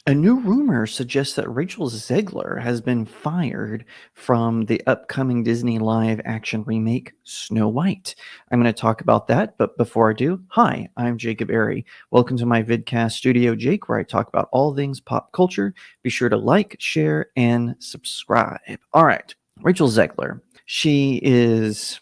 A new rumor suggests that Rachel Zegler has been fired from the upcoming Disney live action remake Snow White. I'm going to talk about that, but before I do, hi, I'm Jacob Airy. Welcome to my vidcast Studio Jake, where I talk about all things pop culture. Be sure to like, share, and subscribe. All right, Rachel Zegler. She is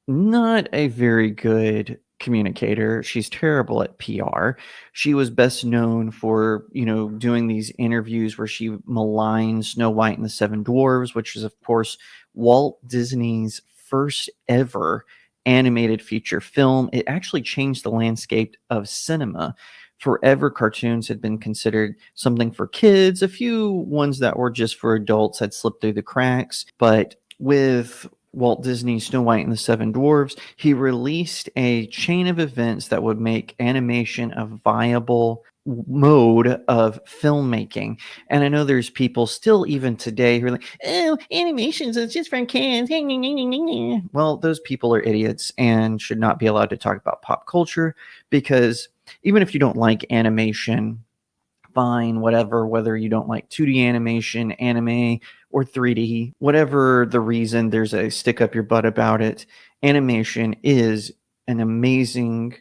not a very good communicator. She's terrible at PR. She was best known for, doing these interviews where she maligned Snow White and the Seven Dwarves, which is, of course, Walt Disney's first ever animated feature film. It actually changed the landscape of cinema. Forever, cartoons had been considered something for kids. A few ones that were just for adults had slipped through the cracks. But with Walt Disney's Snow White and the Seven Dwarfs, he released a chain of events that would make animation a viable mode of filmmaking. And I know there's people still even today who are like, oh, animations, it's just for kids. Well, those people are idiots and should not be allowed to talk about pop culture, because even if you don't like animation, fine, whatever, whether you don't like 2D animation, anime, or 3D, whatever the reason, there's a stick up your butt about it. Animation is an amazing,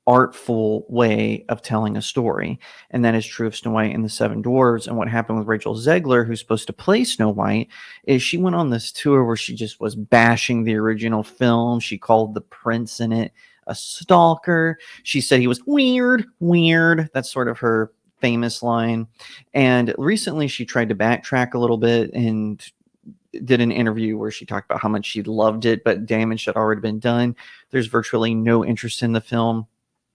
artful way of telling a story. And that is true of Snow White and the Seven Dwarfs. And what happened with Rachel Zegler, who's supposed to play Snow White, is she went on this tour where she just was bashing the original film. She called the prince in it a stalker. She said he was weird, weird. That's sort of her famous line. And recently she tried to backtrack a little bit and did an interview where she talked about how much she loved it, but damage had already been done. There's virtually no interest in the film.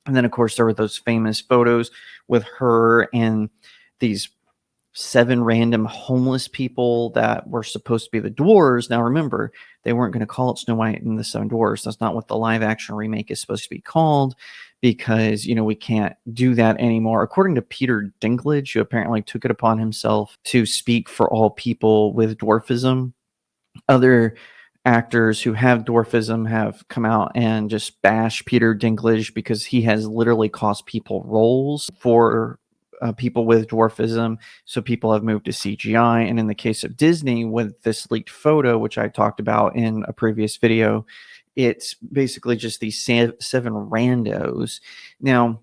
And then, of course, there were those famous photos with her and these 7 random homeless people that were supposed to be the dwarves. Now, remember, they weren't going to call it Snow White and the Seven Dwarfs. That's not what the live action remake is supposed to be called, because, we can't do that anymore. According to Peter Dinklage, who apparently took it upon himself to speak for all people with dwarfism, other actors who have dwarfism have come out and just bash Peter Dinklage because he has literally cost people roles for people with dwarfism. So people have moved to CGI. And in the case of Disney, with this leaked photo, which I talked about in a previous video, it's basically just these 7 randos. Now,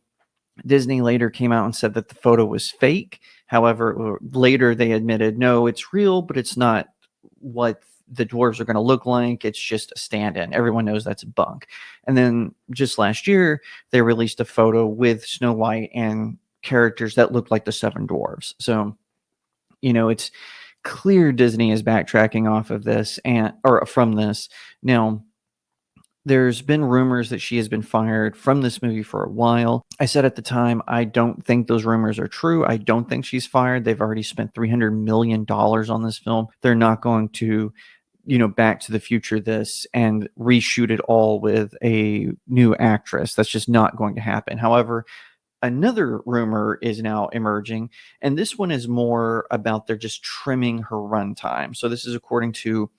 Disney later came out and said that the photo was fake. However, later they admitted, no, it's real, but it's not what the dwarves are going to look like. It's just a stand-in. Everyone knows that's bunk. And then just last year, they released a photo with Snow White and characters that looked like the 7 dwarves. So, it's clear Disney is backtracking off of this or from this. Now, there's been rumors that she has been fired from this movie for a while. I said at the time, I don't think those rumors are true. I don't think she's fired. They've already spent $300 million on this film. They're not going to, Back to the Future this and reshoot it all with a new actress. That's just not going to happen. However, another rumor is now emerging, and this one is more about they're just trimming her runtime. So this is according to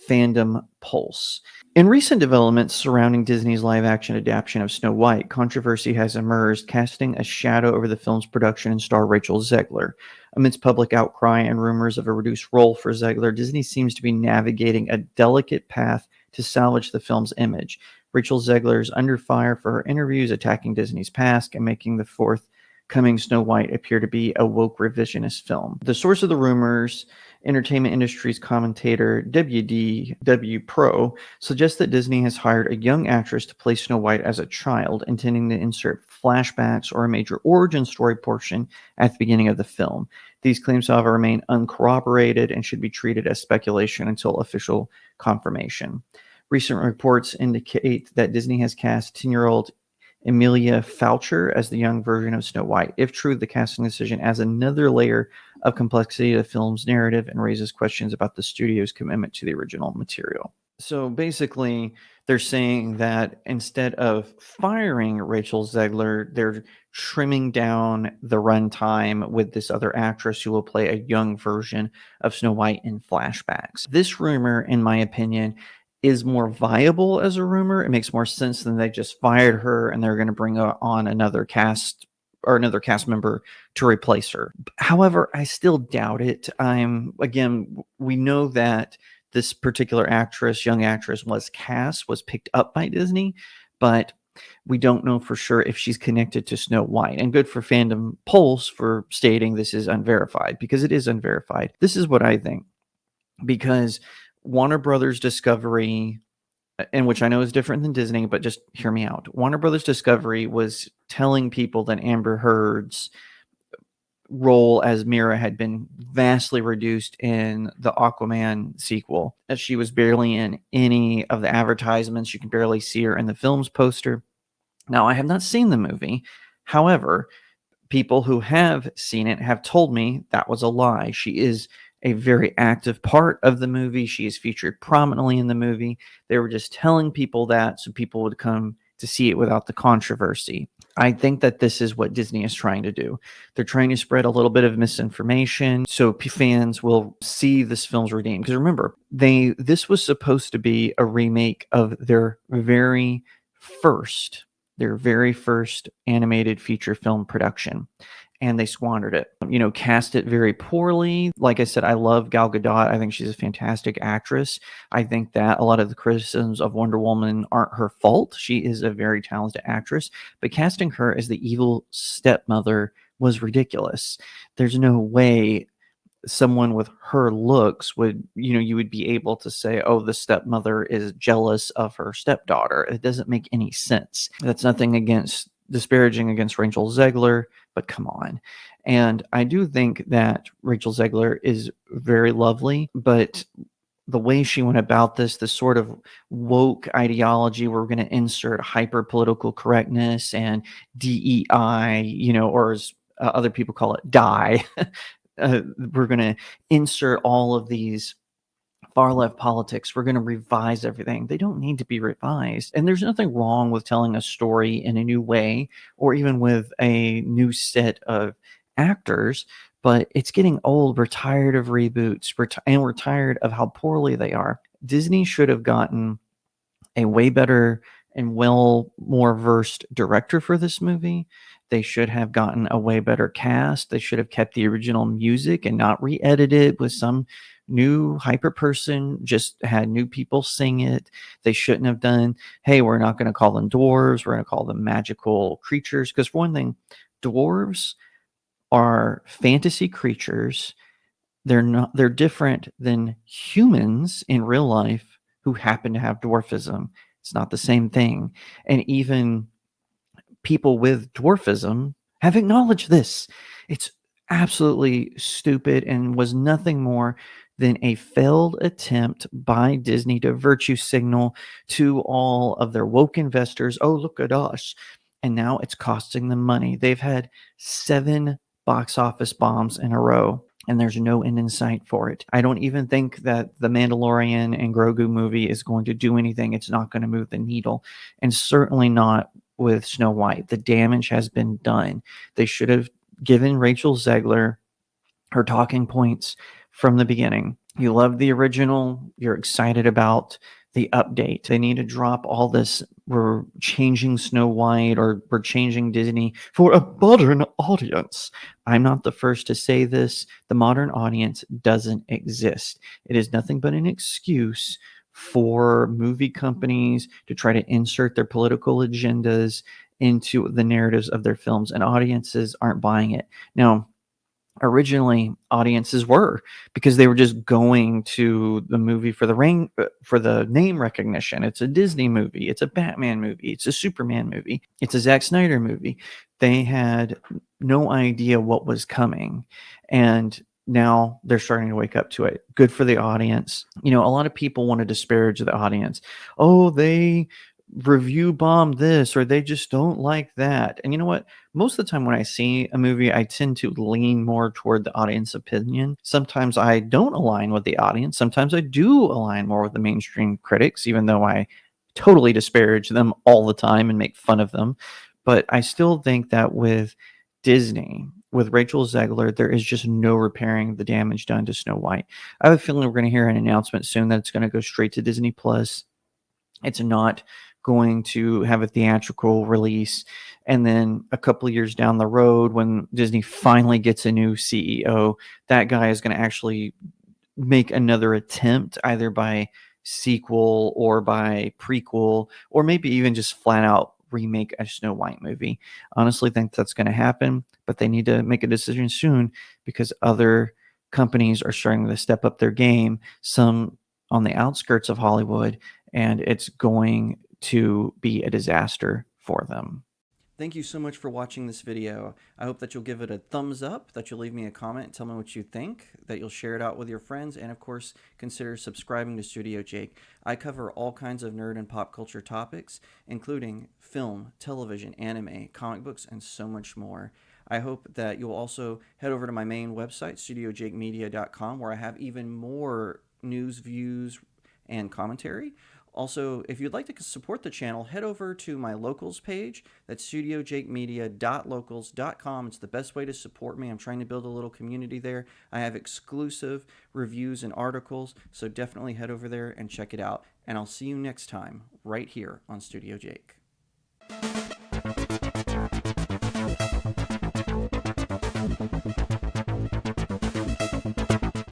Fandom Pulse. In recent developments surrounding Disney's live-action adaptation of Snow White, controversy has emerged, casting a shadow over the film's production and star Rachel Zegler. Amidst public outcry and rumors of a reduced role for Zegler, Disney seems to be navigating a delicate path to salvage the film's image. Rachel Zegler is under fire for her interviews attacking Disney's past and making the forthcoming Snow White appear to be a woke revisionist film. The source of the rumors, entertainment industry's commentator WDW Pro, suggests that Disney has hired a young actress to play Snow White as a child, intending to insert flashbacks or a major origin story portion at the beginning of the film. These claims, however, remain uncorroborated and should be treated as speculation until official confirmation. Recent reports indicate that Disney has cast 10-year-old Emilia Foucher as the young version of Snow White. If true, the casting decision adds another layer of complexity to the film's narrative and raises questions about the studio's commitment to the original material. So basically, they're saying that instead of firing Rachel Zegler, they're trimming down the runtime with this other actress who will play a young version of Snow White in flashbacks. This rumor, in my opinion, is more viable as a rumor. It makes more sense than they just fired her and they're going to bring on another cast or another cast member to replace her. However, I still doubt it. Again, we know that this particular actress, young actress, was picked up by Disney, but we don't know for sure if she's connected to Snow White. And good for Fandom Pulse for stating this is unverified, because it is unverified. This is what I think, because Warner Brothers Discovery, and which I know is different than Disney, but just hear me out. Warner Brothers Discovery was telling people that Amber Heard's role as Mira had been vastly reduced in the Aquaman sequel, as she was barely in any of the advertisements. You can barely see her in the film's poster. Now, I have not seen the movie. However, people who have seen it have told me that was a lie. She is a very active part of the movie. She is featured prominently in the movie. They were just telling people that so people would come to see it without the controversy. I think that this is what Disney is trying to do. They're trying to spread a little bit of misinformation so fans will see this film's redeemed. Because remember, this was supposed to be a remake of their very first animated feature film production, and they squandered it. Cast it very poorly. Like I said, I love Gal Gadot. I think she's a fantastic actress. I think that a lot of the criticisms of Wonder Woman aren't her fault. She is a very talented actress, but casting her as the evil stepmother was ridiculous. There's no way someone with her looks would, you would be able to say, oh, the stepmother is jealous of her stepdaughter. It doesn't make any sense. That's nothing disparaging against Rachel Zegler, but come on. And I do think that Rachel Zegler is very lovely, but the way she went about this sort of woke ideology, we're going to insert hyper political correctness and DEI, or as other people call it, die. We're going to insert all of these far left politics. We're going to revise everything. They don't need to be revised. And there's nothing wrong with telling a story in a new way, or even with a new set of actors, but it's getting old. We're tired of reboots, and we're tired of how poorly they are. Disney should have gotten a way better and more versed director for this movie. They should have gotten a way better cast. They should have kept the original music and not re-edited with some new hyper person, just had new people sing it. They shouldn't have done, hey, we're not going to call them dwarves, we're going to call them magical creatures. Because for one thing, dwarves are fantasy creatures. They're different than humans in real life who happen to have dwarfism. It's not the same thing. And even people with dwarfism have acknowledged this. It's absolutely stupid and was nothing more than a failed attempt by Disney to virtue signal to all of their woke investors, oh, look at us. And now it's costing them money. They've had 7 box office bombs in a row, and there's no end in sight for it. I don't even think that the Mandalorian and Grogu movie is going to do anything. It's not going to move the needle, and certainly not with Snow White. The damage has been done. They should have given Rachel Zegler her talking points from the beginning. You love the original. You're excited about the update. They need to drop all this, we're changing Snow White or we're changing Disney for a modern audience. I'm not the first to say this. The modern audience doesn't exist. It is nothing but an excuse for movie companies to try to insert their political agendas into the narratives of their films, and audiences aren't buying it. Now, originally audiences were, because they were just going to the movie for the name recognition. It's a Disney movie, it's a Batman movie, it's a Superman movie, it's a Zack Snyder movie. They had no idea what was coming, and now they're starting to wake up to it. Good for the audience. A lot of people want to disparage the audience. Oh, they review bomb this, or they just don't like that. And you know what? Most of the time when I see a movie, I tend to lean more toward the audience opinion. Sometimes I don't align with the audience. Sometimes I do align more with the mainstream critics, even though I totally disparage them all the time and make fun of them. But I still think that with Disney, with Rachel Zegler, there is just no repairing the damage done to Snow White. I have a feeling we're going to hear an announcement soon that it's going to go straight to Disney Plus. It's not going to have a theatrical release. And then a couple of years down the road, when Disney finally gets a new CEO, that guy is going to actually make another attempt, either by sequel or by prequel, or maybe even just flat out remake a Snow White movie. Honestly, think that's going to happen, but they need to make a decision soon because other companies are starting to step up their game, some on the outskirts of Hollywood, and it's going to be a disaster for them. Thank you so much for watching this video. I hope that you'll give it a thumbs up, that you'll leave me a comment, tell me what you think, that you'll share it out with your friends, and of course, consider subscribing to Studio Jake. I cover all kinds of nerd and pop culture topics, including film, television, anime, comic books, and so much more. I hope that you'll also head over to my main website, StudioJakeMedia.com, where I have even more news, views, and commentary. Also, if you'd like to support the channel, head over to my locals page. That's studiojakemedia.locals.com. It's the best way to support me. I'm trying to build a little community there. I have exclusive reviews and articles, so definitely head over there and check it out. And I'll see you next time right here on Studio Jake.